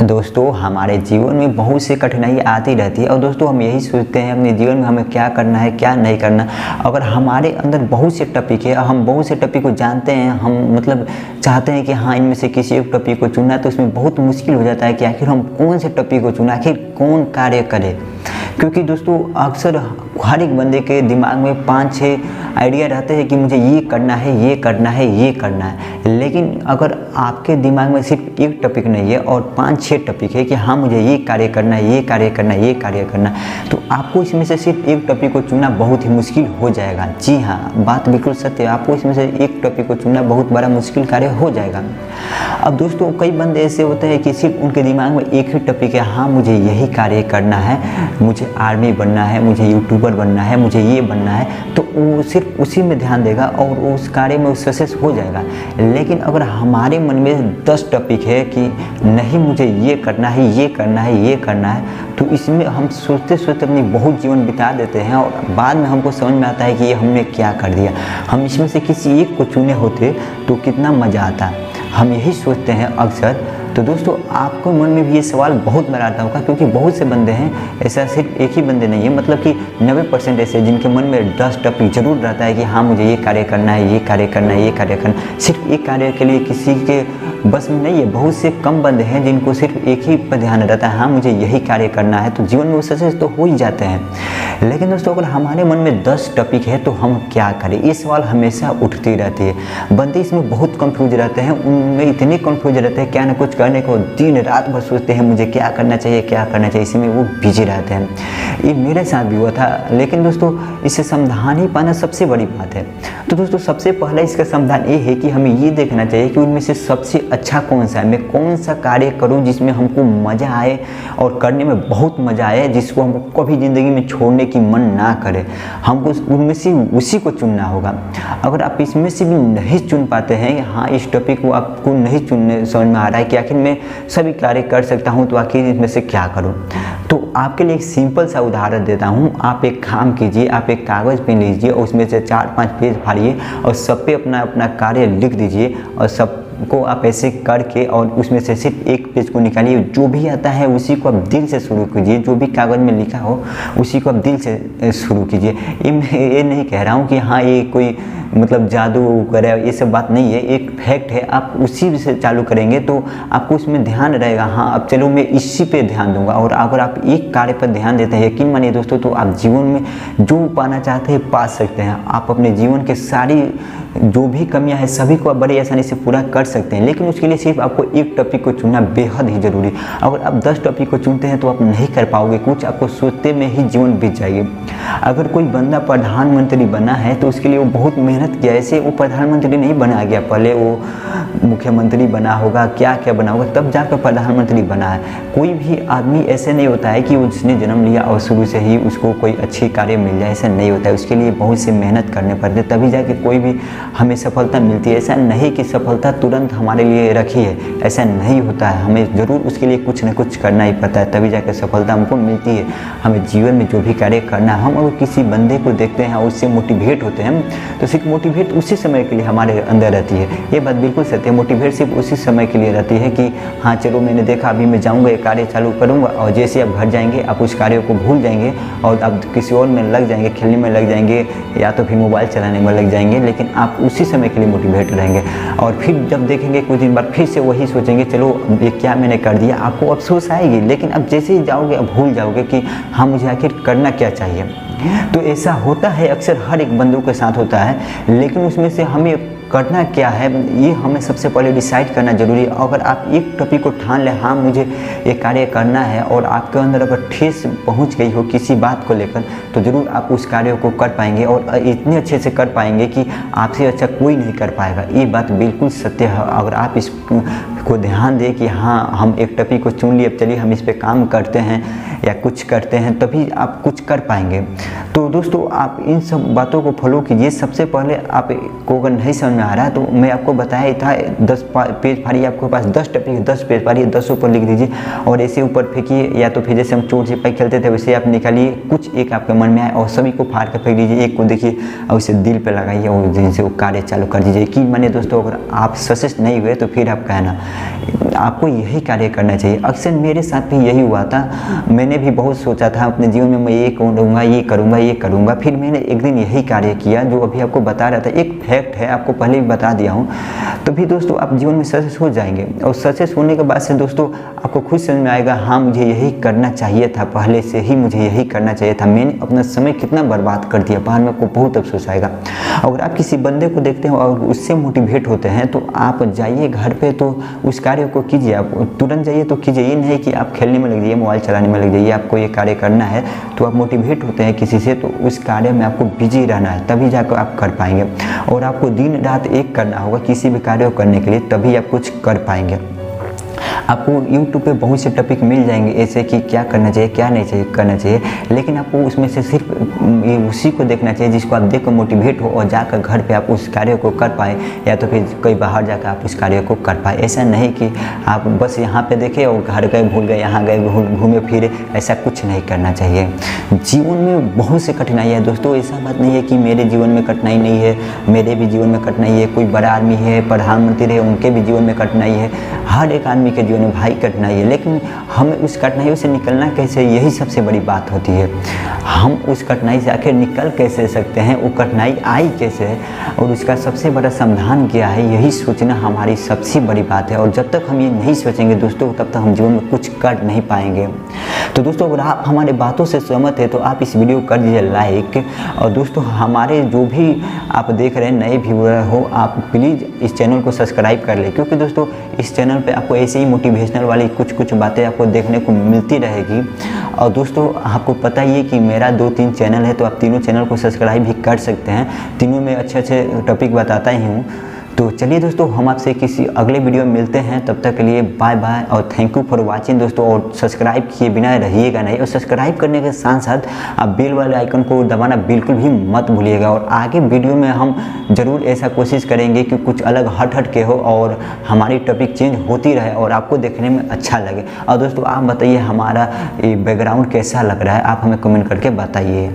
दोस्तों हमारे जीवन में बहुत सी कठिनाई आती रहती है और दोस्तों हम यही सोचते हैं अपने जीवन में हमें क्या करना है क्या नहीं करना। अगर हमारे अंदर बहुत से टॉपिक है, हम बहुत से टॉपिक को जानते हैं, हम मतलब चाहते हैं कि हाँ इनमें से किसी एक टॉपिक को चुनना है, तो इसमें बहुत मुश्किल हो जाता है कि आखिर हम कौन से टॉपिक को चुना, आखिर कौन कार्य करे। क्योंकि दोस्तों अक्सर हर एक बंदे के दिमाग में 5-6 आइडिया रहते हैं कि मुझे ये करना है, ये करना है, ये करना है। लेकिन अगर आपके दिमाग में सिर्फ एक टॉपिक नहीं है और 5-6 टॉपिक है कि हाँ मुझे ये कार्य करना है, ये कार्य करना है, ये कार्य करना है, तो आपको इसमें से सिर्फ एक टॉपिक को चुनना बहुत ही मुश्किल हो जाएगा। जी हाँ, बात बिल्कुल सत्य है, आपको इसमें से एक टॉपिक को चुनना बहुत बड़ा मुश्किल कार्य हो जाएगा। अब दोस्तों कई बंदे ऐसे होते हैं कि सिर्फ उनके दिमाग में एक ही टॉपिक है, हाँ मुझे यही कार्य करना है, मुझे आर्मी बनना है, मुझे यूट्यूबर बनना है, मुझे ये बनना है, तो वो सिर्फ उसी में ध्यान देगा और उस कार्य में सक्सेस हो जाएगा। लेकिन अगर हमारे मन में 10 टॉपिक है कि नहीं मुझे ये करना है, ये करना है, ये करना है, तो इसमें हम सोचते सोचते अपनी बहुत जीवन बिता देते हैं और बाद में हमको समझ में आता है कि ये हमने क्या कर दिया। हम इसमें से किसी एक को चुने होते तो कितना मज़ा आता, हम यही सोचते हैं अक्सर। तो दोस्तों आपको मन में भी ये सवाल बहुत बार आता होगा, क्योंकि बहुत से बंदे हैं, ऐसा सिर्फ एक ही बंदे नहीं है, मतलब कि 90% ऐसे जिनके मन में 10 टॉपिक जरूर रहता है कि हाँ मुझे ये कार्य करना है, ये कार्य करना है, ये कार्य करना है। सिर्फ एक कार्य के लिए किसी के बस में नहीं है। बहुत से कम बंदे हैं जिनको सिर्फ एक ही पर ध्यान रहता है, हाँ मुझे यही कार्य करना है, तो जीवन में वो सक्सेस तो हो ही जाते हैं। लेकिन दोस्तों अगर हमारे मन में 10 टॉपिक है तो हम क्या करें, ये सवाल हमेशा उठती रहती है। बंदे इसमें बहुत कंफ्यूज रहते हैं, उनमें इतने कंफ्यूज रहते हैं, क्या ना कुछ करने को दिन रात भर सोचते हैं मुझे क्या करना चाहिए, क्या करना चाहिए, इसी में वो बिजी रहते हैं। ये मेरे साथ भी हुआ था। लेकिन दोस्तों इसे समाधान ही पाना सबसे बड़ी बात है। तो दोस्तों सबसे पहला इसका समाधान ये है कि हमें ये देखना चाहिए कि उनमें से सबसे अच्छा कौन सा है, मैं कौन सा कार्य करूं जिसमें हमको मज़ा आए और करने में बहुत मज़ा आए, जिसको हमको कभी ज़िंदगी में छोड़ने की मन ना करे। हमको उनमें से उसी को चुनना होगा। अगर आप इसमें से भी नहीं चुन पाते हैं, हाँ इस टॉपिक को आपको नहीं चुनने समझ में आ रहा है कि आखिर मैं सभी कार्य कर सकता हूँ, तो आखिर इसमें से क्या करूँ, तो आपके लिए एक सिंपल सा उदाहरण देता हूँ। आप एक काम कीजिए, आप एक कागज़ पेन लीजिए और उसमें से 4-5 पेज फाड़िए और सब पे अपना अपना कार्य लिख दीजिए और सब को आप ऐसे करके और उसमें से सिर्फ एक पेज को निकालिए। जो भी आता है उसी को आप दिल से शुरू कीजिए, जो भी कागज़ में लिखा हो उसी को आप दिल से शुरू कीजिए। ये नहीं कह रहा हूँ कि हाँ ये कोई मतलब जादू करे, ये सब बात नहीं है, एक फैक्ट है। आप उसी से चालू करेंगे तो आपको उसमें ध्यान रहेगा, हाँ अब चलो मैं इसी पे ध्यान दूंगा। और अगर आप एक कार्य पर ध्यान देते हैं, यकीन मानिए दोस्तों, तो आप जीवन में जो पाना चाहते हैं पा सकते हैं। आप अपने जीवन के सारी जो भी कमियां हैं सभी को आप बड़ी आसानी से पूरा कर सकते हैं। लेकिन उसके लिए सिर्फ आपको एक टॉपिक को चुनना बेहद ही जरूरी। अगर आप 10 टॉपिक को चुनते हैं तो आप नहीं कर पाओगे कुछ, आपको सोचते में ही जीवन बीत जाएगी। अगर कोई बंदा प्रधानमंत्री बना है तो उसके लिए वो बहुत मेहनत किया, ऐसे वो प्रधानमंत्री नहीं बना गया, पहले वो मुख्यमंत्री बना होगा, क्या क्या बना होगा, तब जाकर प्रधानमंत्री बना है। कोई भी आदमी ऐसे नहीं होता है कि उसने जन्म लिया और शुरू से ही उसको कोई अच्छी कार्य मिल जाए, ऐसा नहीं होता है। उसके लिए बहुत सी मेहनत करने पड़ते तभी जाके कोई भी हमें सफलता मिलती है। ऐसा नहीं कि सफलता तुरंत हमारे लिए रखी है, ऐसा नहीं होता है। हमें ज़रूर उसके लिए कुछ न कुछ करना ही पड़ता है, तभी जाकर सफलता हमको मिलती है। हमें जीवन में जो भी कार्य करना है, हम अगर किसी बंदे को देखते हैं उससे मोटिवेट होते हैं तो सिर्फ मोटिवेट उसी समय के लिए हमारे अंदर रहती है। ये बात बिल्कुल सत्य है, मोटिवेट सिर्फ उसी समय के लिए रहती है कि हाँ चलो मैंने देखा अभी मैं जाऊँगा ये कार्य चालू करूँगा, और जैसे आप घर जाएंगे आप उस कार्य को भूल जाएंगे और आप किसी और में लग जाएंगे, खेलने में लग जाएंगे या तो फिर मोबाइल चलाने में लग जाएंगे। लेकिन आप उसी समय के लिए मोटिवेट रहेंगे और फिर जब देखेंगे कुछ दिन बाद फिर से वही सोचेंगे चलो ये क्या मैंने कर दिया, आपको अफसोस आएगी। लेकिन अब जैसे ही जाओगे अब भूल जाओगे कि हाँ मुझे आखिर करना क्या चाहिए। तो ऐसा होता है अक्सर हर एक बंदों के साथ होता है। लेकिन उसमें से हमें करना क्या है ये हमें सबसे पहले डिसाइड करना जरूरी है। अगर आप एक टॉपिक को ठान लें, हाँ मुझे ये कार्य करना है, और आपके अंदर अगर ठेस पहुंच गई हो किसी बात को लेकर, तो ज़रूर आप उस कार्य को कर पाएंगे और इतने अच्छे से कर पाएंगे कि आपसे अच्छा कोई नहीं कर पाएगा। ये बात बिल्कुल सत्य है। अगर आप इस को ध्यान दें कि हाँ हम एक टॉपिक को चुन लिए, अब चलिए हम इस पर काम करते हैं या कुछ करते हैं, तभी आप कुछ कर पाएंगे। तो दोस्तों आप इन सब बातों को फॉलो कीजिए। सबसे पहले आपको अगर नहीं समझ में आ रहा है तो मैं आपको बताया था 10 पेज फाड़िए, आपके पास 10 टॉपिक 10 पेज फाड़िए, 10 ऊपर लिख दीजिए और ऐसे ऊपर फेंकिए, या तो फिर जैसे हम चोर सिपाही खेलते थे वैसे आप निकालिए, कुछ एक आपके मन में आए और सभी को फाड़ कर फेंक दीजिए। एक को देखिए और उसे दिल पे लगाइए और जिनसे वो कार्य चालू कर दीजिए। कि माने दोस्तों अगर आप सक्सेस नहीं हुए तो फिर आप कहना, आपको यही कार्य करना चाहिए। अक्सर मेरे साथ भी यही हुआ था। मैंने भी बहुत सोचा था अपने जीवन में मैं ये करूँगा, ये करूँगा, ये करूँगा, फिर मैंने एक दिन यही कार्य किया जो अभी आपको बता रहा था। एक फैक्ट है, आपको पहले भी बता दिया हूँ। तो भी दोस्तों आप जीवन में सक्सेस हो जाएंगे और सक्सेस होने के बाद से दोस्तों आपको खुद समझ में आएगा, हाँ मुझे यही करना चाहिए था, पहले से ही मुझे यही करना चाहिए था, मैंने अपना समय कितना बर्बाद कर दिया। बाद में आपको बहुत अफसोस आएगा। अगर आप किसी बंदे को देखते हो और उससे मोटिवेट होते हैं तो आप जाइए घर पे तो उस कार्य को कीजिए। आप तुरंत जाइए तो कीजिए, ये नहीं कि आप खेलने में लग जाइए, मोबाइल चलाने में लग जाइए। आपको ये कार्य करना है तो आप मोटिवेट होते हैं किसी से तो उस कार्य में आपको बिजी रहना है, तभी जाकर आप कर पाएंगे। और आपको दिन रात एक करना होगा किसी भी कार्य को करने के लिए, तभी आप कुछ कर पाएंगे। आपको YouTube पे बहुत से टॉपिक मिल जाएंगे ऐसे कि क्या करना चाहिए, क्या नहीं चाहिए करना चाहिए, लेकिन आपको उसमें से सिर्फ उसी को देखना चाहिए जिसको आप देख कर मोटिवेट हो और जाकर घर पे आप उस कार्य को कर पाए, या तो फिर कहीं बाहर जाकर आप उस कार्य को कर पाए। ऐसा नहीं कि आप बस यहाँ पे देखे और घर गए भूल गए, यहाँ गए घूमे फिरे, ऐसा कुछ नहीं करना चाहिए। जीवन में बहुत से कठिनाई है दोस्तों, ऐसा बात नहीं है कि मेरे जीवन में कठिनाई नहीं है, मेरे भी जीवन में कठिनाई है। कोई बड़ा आदमी है, प्रधानमंत्री है, उनके भी जीवन में कठिनाई है। हर एक आदमी के जीवन में भाई कठिनाई है, लेकिन हमें उस कठिनाइयों से निकलना कैसे, यही सबसे बड़ी बात होती है। हम उस कठिनाई से आखिर निकल कैसे सकते हैं, वो कठिनाई आई कैसे है और उसका सबसे बड़ा समाधान क्या है, यही सोचना हमारी सबसे बड़ी बात है। और जब तक हम ये नहीं सोचेंगे दोस्तों तब तक हम जीवन में कुछ कर नहीं पाएंगे। तो दोस्तों अगर आप हमारे बातों से सहमत है तो आप इस वीडियो को कर दीजिए लाइक। और दोस्तों हमारे जो भी आप देख रहे हैं नए व्यूअर हो, आप प्लीज़ इस चैनल को सब्सक्राइब कर लें, क्योंकि दोस्तों इस चैनल पे आपको ऐसे ही मोटिवेशनल वाली कुछ बातें आपको देखने को मिलती रहेगी। और दोस्तों आपको पता ही है कि मेरा 2-3 चैनल है, तो आप तीनों चैनल को सब्सक्राइब भी कर सकते हैं। तीनों में अच्छे टॉपिक बताता ही हूँ। तो चलिए दोस्तों हम आपसे किसी अगले वीडियो में मिलते हैं, तब तक के लिए बाय बाय और थैंक यू फॉर वाचिंग दोस्तों। और सब्सक्राइब किए बिना रहिएगा नहीं, और सब्सक्राइब करने के साथ साथ आप बेल वाले आइकन को दबाना बिल्कुल भी मत भूलिएगा। और आगे वीडियो में हम ज़रूर ऐसा कोशिश करेंगे कि कुछ अलग हट के हो और हमारी टॉपिक चेंज होती रहे और आपको देखने में अच्छा लगे। और दोस्तों आप बताइए हमारा बैकग्राउंड कैसा लग रहा है, आप हमें कमेंट करके बताइए।